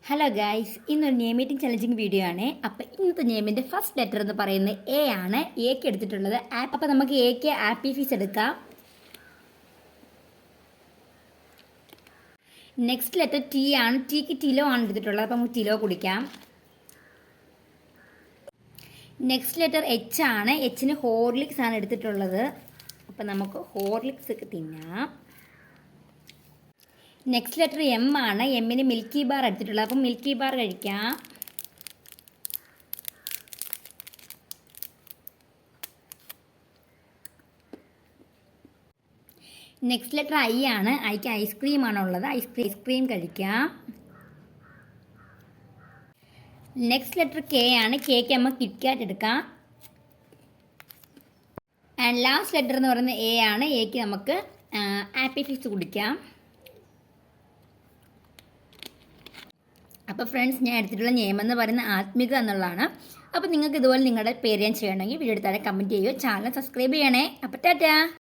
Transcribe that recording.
Hello guys, ഇന്നൊരു name meeting challenging video ആണ്. അപ്പോൾ ഇന്നത്തെ നെയിമിൻ്റെ ഫസ്റ്റ് ലെറ്റർ എന്ന് പറയുന്നത് എ ആണ്. എക്ക് എടുത്തിട്ടുള്ളത് ആപ്പ്. അപ്പോൾ നമുക്ക് എക്ക് ആപ്പി ഫീസ് എടുക്കാം. നെക്സ്റ്റ് ലെറ്റർ ടി ആണ്. ടിക്ക് ടിലോ ആണ് എടുത്തിട്ടുള്ളത്. അപ്പോൾ നമുക്ക് ടിലോ കുടിക്കാം. നെക്സ്റ്റ് ലെറ്റർ എച്ച് ആണ്. എച്ചിന് ഹോർലിക്സ് ആണ് എടുത്തിട്ടുള്ളത്. അപ്പോൾ നമുക്ക് ഹോർലിക്സ് ഒക്കെ തിന്നാം. നെക്സ്റ്റ് ലെറ്റർ എം ആണ്. എമ്മിന് മിൽക്കി ബാർ എടുത്തിട്ടുള്ളത്. അപ്പം മിൽക്കി ബാർ കഴിക്കാം. നെക്സ്റ്റ് ലെറ്റർ ഐ ആണ്. ഐക്ക് ഐസ്ക്രീം ആണുള്ളത്. ഐസ്ക്രീം കഴിക്കാം. നെക്സ്റ്റ് ലെറ്റർ കെ ആണ്. കേക്ക് നമുക്ക് കിറ്റ്കാറ്റ് എടുക്കാം. ആൻഡ് ലാസ്റ്റ് ലെറ്റർ എന്ന് പറയുന്നത് എ ആണ്. എക്ക് നമുക്ക് ആപ്പി ഫിസ് കുടിക്കാം. അപ്പോൾ ഫ്രണ്ട്സ്, ഞാൻ എടുത്തിട്ടുള്ള നെയിം എന്ന് പറയുന്നത് ആത്മിക എന്നുള്ളതാണ്. അപ്പോൾ നിങ്ങൾക്ക് ഇതുപോലെ നിങ്ങളുടെ പേര് ഞാൻ ചെയ്യണമെങ്കിൽ വീഡിയോ എടുത്താൽ കമൻറ്റ് ചെയ്യുമോ, ചാനൽ സബ്സ്ക്രൈബ് ചെയ്യണേ. അപ്പോൾ ടാറ്റാ.